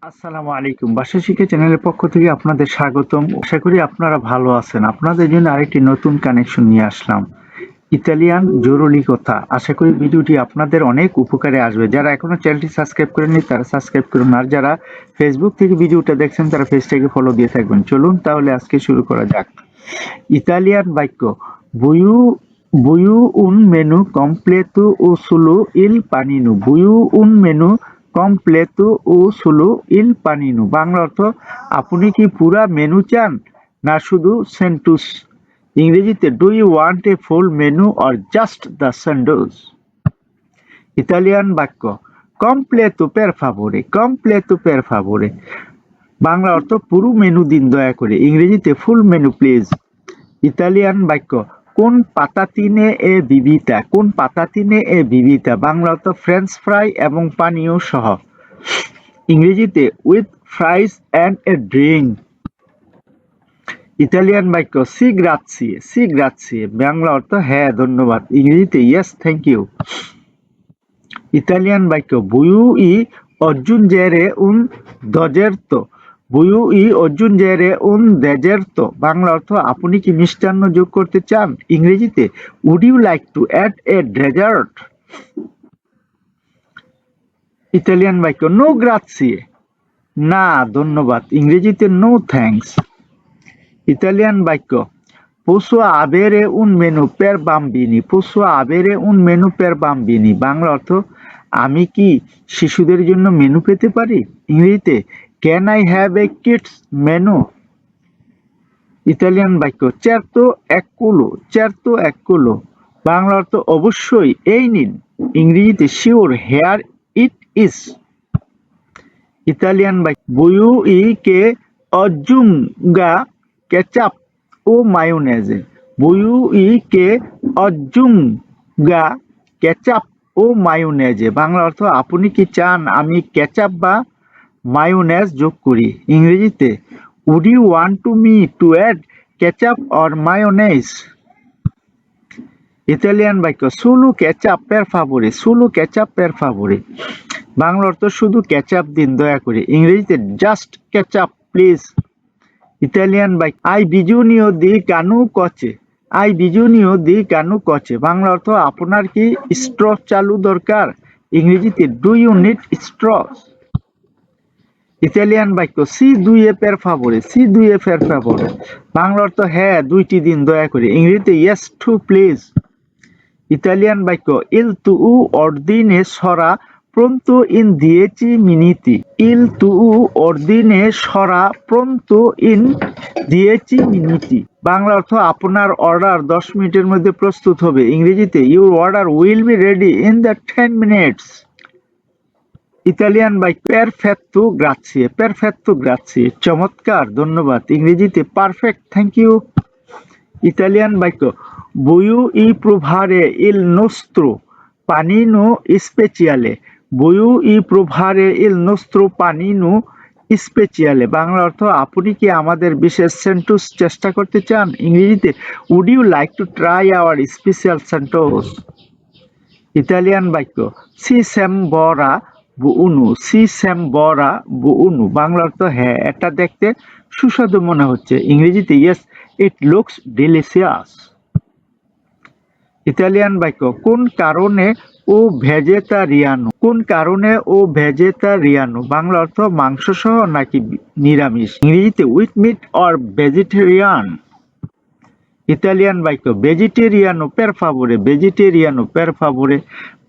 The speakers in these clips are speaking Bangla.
আসসালামু আলাইকুম। ভাষা শিখে চ্যানেলের পক্ষ থেকে আপনাদের স্বাগতম। আশা করি আপনারা ভালো আছেন। আপনাদের জন্য আরেকটি নতুন কানেকশন নিয়ে আসলাম। ইতালিয়ান জরুরি কথা। আশা করি ভিডিওটি আপনাদের অনেক উপকারে আসবে। যারা এখনো চ্যানেলটি সাবস্ক্রাইব করেননি তারা সাবস্ক্রাইব করুন। আর যারা ফেসবুক থেকে ভিডিওটা দেখছেন তারা পেজটাকে ফলো দিয়ে থাকবেন। চলুন তাহলে আজকে শুরু করা যাক। ইতালিয়ান বাক্য বুয়ু বুয়ু un menù completo o solo il panino বুয়ু un menù completo o solo il panino Bangla অর্থ আপনি কি পুরা মেনু চান না শুধু সেন্টুস ইংরেজিতে do you want a full menu or just the sandwich Italian বাক্য কমপ্লেতো পের ফাভোরে বাংলা অর্থ পুরো মেনু দিন দয়া করে ইংরেজিতে ফুল মেনু প্লিজ ইতালিয়ান বাক্য কোন পাতাতিনে এ বিবিতা বাংলা অর্থ ফ্রেঞ্চ ফ্রাই এবং পানীয় সহ ইংরেজিতে with fries and a drink Italian বাক্য সি গ্রাzie বাংলা অর্থ হ্যাঁ ধন্যবাদ ইংরেজিতে ইয়েস থ্যাংক ইউ ইতালিয়ান বাক্য বুয়ু ই aggiungere un doggetto বুয়ু ই aggiungere un deggerto বাংলা অর্থ আপনি কি মিষ্টান্ন যোগ করতে চান ইংরেজিতে would you like to add a dessert Italian বাক্য নো গ্রাzie না ধন্যবাদ ইংরেজিতে নো থ্যাঙ্কস ইতালিয়ান বাক্য posso avere un menù per bambini বাংলা অর্থ আমি কি শিশুদের জন্য মেনু পেতে পারি ইংরেজিতে can I have a kids menu Italian বাক্য চেরতো একুলো বাংলা অর্থ অবশ্যই এই নিন ইংরেজিতে sure here it is Italian বাক্য বুয়ু ই কে aggiunga কেচাপ ও মায়োনেজে বুয়ু ই কে aggiunga কেচাপ ও মায়োনেজে বাংলা অর্থ আপনি কি চান আমি কেচাপ বা মায়োনেজ যোগ করি ইংরেজিতে would you want me to add ketchup or mayonnaise Italian বাক্য solo ketchup per favore বাংলা অর্থ শুধু কেচাপ দিন দয়া করে ইংরেজিতে জাস্ট কেচাপ প্লিজ ইতালিয়ান বাক্য আই বিজুনিও দি কানু কচে বাংলা অর্থ আপনার কি স্ট্র চালু দরকার ইংরেজিতে do you need straw Italian বাক্য সি দুই এ পের ফাভোরে বাংলা অর্থ হ্যাঁ দুইটি দিন দয়া করে ইংরেজিতে ইয়েস টু প্লিজ ইতালিয়ান বাক্য ইল তু অর্দিনে সরা pronto in 10 minuti il tuo ordine sarà pronto in 10 minuti Bangla অর্থ আপনার অর্ডার 10 মিনিটের মধ্যে প্রস্তুত হবে ইংরেজিতে your order will be ready in the 10 minutes Italian বাক্য perfetto grazie চমৎকার ধন্যবাদ ইংরেজিতে পারফেক্ট থ্যাংক ইউ ইতালিয়ান বাক্য voglio provare il nostro panino speciale voglio provare il nostro panino speciale Bangla অর্থ আপনি কি আমাদের বিশেষ সেন্টুস চেষ্টা করতে চান ইংরেজিতে would you like to try our special সেন্টোস ইতালিয়ান বাক্য si sembra buono বাংলা অর্থ হ্যাঁ এটা দেখতে সুস্বাদু মনে হচ্ছে ইংরেজিতে yes it looks delicious Italian বাক্য কোন কারণে ও ভেজেটারিয়ানো বাংলা অর্থ মাংস সহ নাকি নিরামিষ ইংরেজিতে with meat or vegetarian Italian বাক্য ভেজিটেরিয়ানো পের ফাভোরে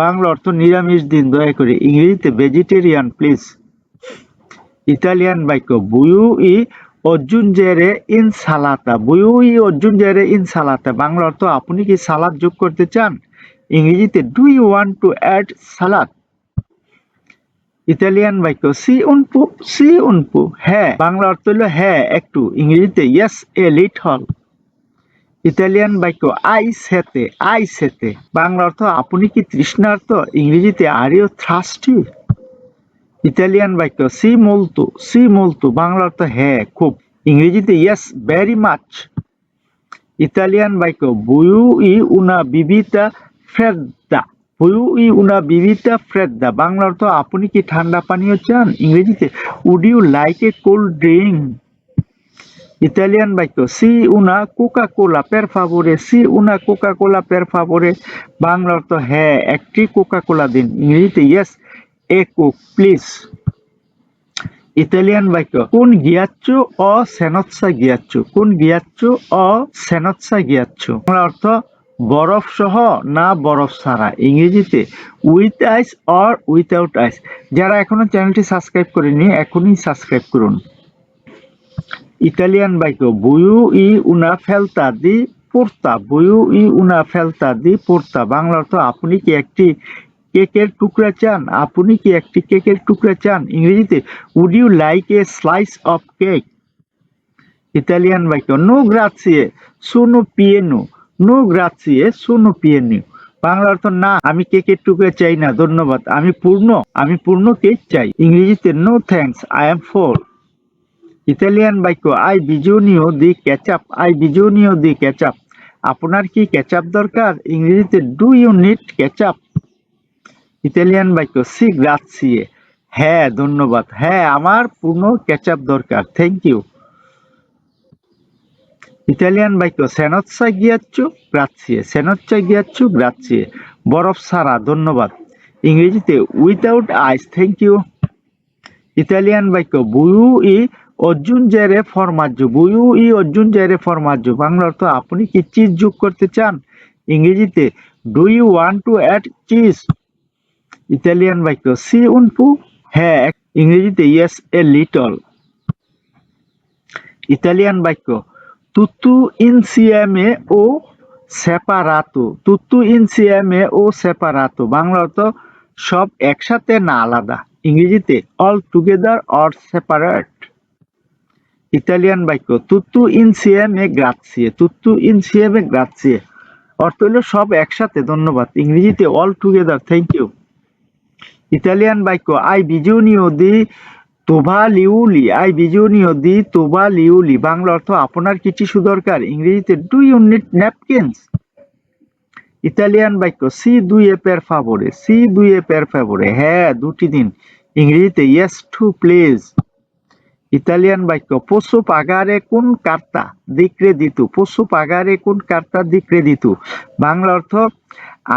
বাংলা অর্থ নিরামিষ দিন দয়া করে ইংরেজিতে ভেজিটেরিয়ান প্লিজ ইতালিয়ান বাক্য বুয়ু ই aggiungere insalata বাংলা অর্থ আপনি কি সালাদ যোগ করতে চান ইংরেজিতে do you want to add salad Italian বাক্য সি un po হ্যাঁ বাংলা অর্থ হলো হ্যাঁ একটু ইংরেজিতে ইয়েস এ লিটল ইতালিয়ান বাক্য আই সেতে বাংলা অর্থ আপনি কি তৃষ্ণার্ত ইংরেজিতে আর ইউ থ্রাস্টি ইতালিয়ান বাক্য সি মোলতো বাংলা অর্থ হ্যাঁ খুব ইংরেজিতে ইয়েস ভেরি মাচ ইতালিয়ান বাক্য বুয়ু ই উনা বিবিতা ফ্রেদ্দা বুয়ু ই উনা বিবিতা ফ্রেদ্দা, বাংলা অর্থ আপনি কি ঠান্ডা পানীয় চান? ইংরেজিতে would you like a cold drink? Italian বাক্য সি উনা কোকা কোলা পের ফাভোরে, সি উনা কোকা কোলা পের ফাভোরে, বাংলা অর্থ হ্যাঁ একটি কোকা কোলা দিন। ইংরেজিতে yes A Coke please. Italian বাক্য কোন গিয়াচ্চো অ সেনৎসা গিয়াচ্চো, কোন গিয়াচ্চো অ সেনৎসা গিয়াচ্চো, বাংলা অর্থ বরফ সহ না বরফ ছাড়া। ইংরেজিতে উইথ আইস অর উইথাউট আইস। যারা এখনো চ্যানেলটি সাবস্ক্রাইব করেনি এখনই সাবস্ক্রাইব করুন। ইতালিয়ান বাক্য বুয়ু ই উনা ফেলতা দি পোর্তা, বুয়ু ই উনা ফেলতা দি পোর্তা, বাংলা অর্থ আপনি কি একটি কেকের টুকরা চান, আপনি কি একটি কেকের টুকরা চান? ইংরেজিতে would you like a slice of cake? Italian বাক্য নো গ্রাচিয়ে সোনো পিয়েনো, নো গ্রাচিয়ে সোনো পিয়েনো, বাংলা অর্থ না আমি কেকের টুকরা চাই না ধন্যবাদ, আমি পূর্ণ কেক চাই। ইংরেজিতে no thanks I am full. Italian বাক্য আই বিজোনিও দি কেচাপ, আই বিজোনিও দি কেচাপ, আপনার কি কেচাপ দরকার? ইংরেজিতে do you need ketchup? Italian বাক্য সি গ্রাচিয়ে, হ্যাঁ ধন্যবাদ, হ্যাঁ আমার পূর্ণ কেচাপ দরকার, থ্যাংক ইউ। ইতালিয়ান বাক্য সেনৎসা গিয়াচ্চো গ্রাচিয়ে, সেনৎসা গিয়াচ্চো গ্রাচিয়ে, বরফ ছাড়া ধন্যবাদ। ইংরেজিতে without ice thank you. Italian বাক্য বুয়ু ই অজ্জুনজেরে ফরমাজ্জো, বুয়ু ই অজ্জুনজেরে ফরমাজ্জো, বাংলা অর্থ আপনি কি চিজ যোগ করতে চান? ইংরেজিতে do you want to add cheese? Italian বাক্য সি উন পু, হ্যাঁ, ইংরেজিতে ইয়েস এ লিটল। ইতালিয়ান বাক্য তুতু ইনসিয়েমে ও সেপারাতো, তুতু ইনসিয়েমে ও সেপারাতো, বাংলা অর্থ সব একসাথে না আলাদা। ইংরেজিতে all together or separate. Italian বাক্য তুতু ইনসিয়েমে গ্রাচিয়ে, তুতু ইনসিয়েমে গ্রাচিয়ে, অর্থ হলো সব একসাথে ধন্যবাদ। ইংরেজিতে all together thank you. Italian বাক্য আই বিজোনিও দি তোভা লিউলি, আই বিজোনিও দি তোভা লিউলি, বাংলা অর্থ আপনার কি টিস্যু দরকার? ইংরেজিতে do you need napkins? Italian বাক্য সি দুই এ পের ফাভোরে, সি দুই এ পের ফাভোরে, হ্যাঁ দুটি দিন। ইংরেজিতে ইয়েস টু প্লিজ। ইতালিয়ান বাক্য পোসো পাগারে কোন কার্তা দি ক্রেদিতু, পোসো পাগারে কোন কার্তা দি ক্রেদিতু, বাংলা অর্থ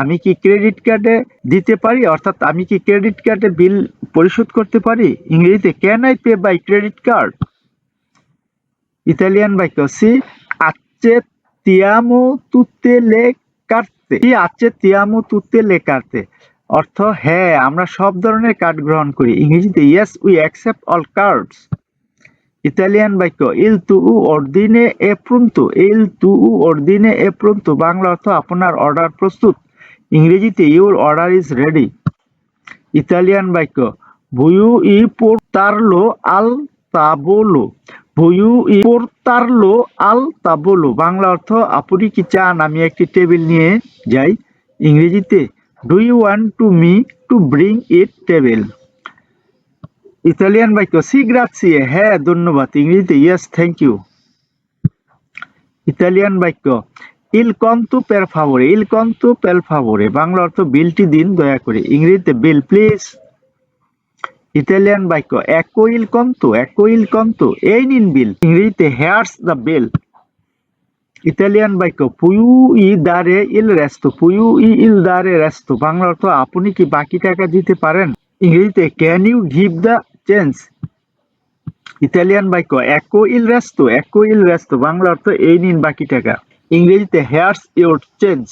আমি কি ক্রেডিট কার্ডে দিতে পারি, অর্থাৎ আমি কি ক্রেডিট কার্ডে বিল পরিশোধ করতে পারি? ইংরেজিতে can I pay by credit card? Italian বাক্য সি আচ্চে তিয়ামো তুতে লে কার্তে, সি আচ্চে তিয়ামো তুতে লে কার্তে, অর্থ হ্যাঁ আমরা সব ধরনের কার্ড গ্রহণ করি। ইংরেজিতে yes we accept all cards. Italian বাক্য ইল তু অর্দিনে এ প্রুনতো, ইল তু অর্দিনে এ প্রুনতো, বাংলা অর্থ আপনার অর্ডার প্রস্তুত। ইংরেজিতে your order is ready. Italian বাক্য বুয়ু ই পোর্তারলো আল তাবোলো, বুয়ু ই পোর্তারলো আল তাবোলো, বাংলা অর্থ আপনি কি চান আমি একটি টেবিল নিয়ে যাই? ইংরেজিতে do you want to me to bring it table? Italian বাক্য সি গ্রাচিয়ে, হ্যাঁ ধন্যবাদ। ইংরেজিতে ইয়েস থ্যাংক ইউ। ইতালিয়ান বাক্য ইল কন্তো পের ফাভোরে, ইল কন্তো পের ফাভোরে, বাংলা অর্থ বিলটি দিন দয়া করে। ইংরেজিতে বিল প্লিজ। ইতালিয়ান বাক্য একো ইল কন্তো, একো ইল কন্তো, এই নিন বিল। ইংরেজিতে হেয়ার্স দ্য বিল। ইতালিয়ান বাক্য পুয়ু ই দারে ইল রেস্তো, পুয়ু ই ইল দারে রেস্তো, বাংলা অর্থ আপনি কি বাকি টাকা দিতে পারেন? ইংরেজিতে can you give the change? Italian বাক্য একো ইল রেস্তো, একো ইল রেস্তো, বাংলা অর্থ এই নিন বাকি টাকা। ইংরেজিতে হেয়ার্স ইউর চেঞ্জ।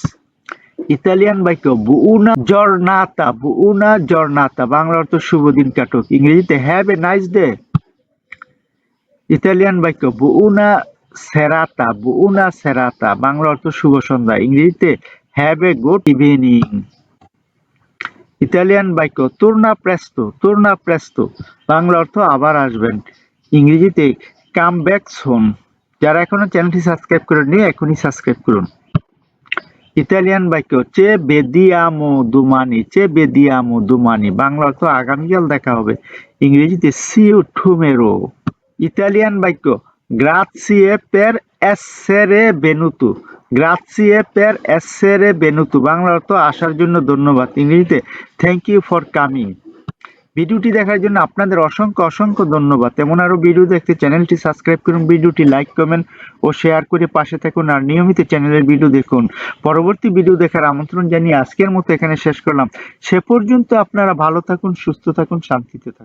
ইতালিয়ান বাক্য বুউনা জর্নাতা, বুউনা জর্নাতা, বাংলা অর্থ শুভ দিন কাটুক। ইংরেজিতে have a nice day. Italian বাক্য বুউনা সেরাতা, বুউনা সেরাতা, বাংলা অর্থ শুভ সন্ধ্যা। ইংরেজিতে have a good evening. Italian বাক্য তোর্না প্রেস্তো, তোর্না প্রেস্তো, বাংলা অর্থ আবার আসবেন। ইংরেজিতে কাম ব্যাক সুন। যারা এখনো চ্যানেলটি সাবস্ক্রাইব করেননি এখনই সাবস্ক্রাইব করুন। ইতালিয়ান বাক্য চে বেদিয়ামো দুমানি, চে বেদিয়ামো দুমানি, বাংলা অর্থ আগামীকাল দেখা হবে। ইংরেজিতে সি ইউ টুমেরো। ইতালিয়ান বাক্য গ্রাচিয়ে পের এসেরে বেনুতু, গ্রাzie per essere venuto, বাংলা অর্থ আসার জন্য ধন্যবাদ, ইংরেজিতে থ্যাংক ইউ ফর কামিং। ভিডিওটি দেখার জন্য আপনাদের অসংখ্য অসংখ্য ধন্যবাদ। তেমন আরো ভিডিও দেখতে চ্যানেলটি সাবস্ক্রাইব করুন, ভিডিওটি লাইক কমেন্ট ও শেয়ার করে পাশে থাকুন, আর নিয়মিত চ্যানেলের ভিডিও দেখুন। পরবর্তী ভিডিও দেখার আমন্ত্রণ জানিয়ে আজকের মতো এখানে শেষ করলাম। সে পর্যন্ত আপনারা ভালো থাকুন, সুস্থ থাকুন, শান্তিতে থাকুন।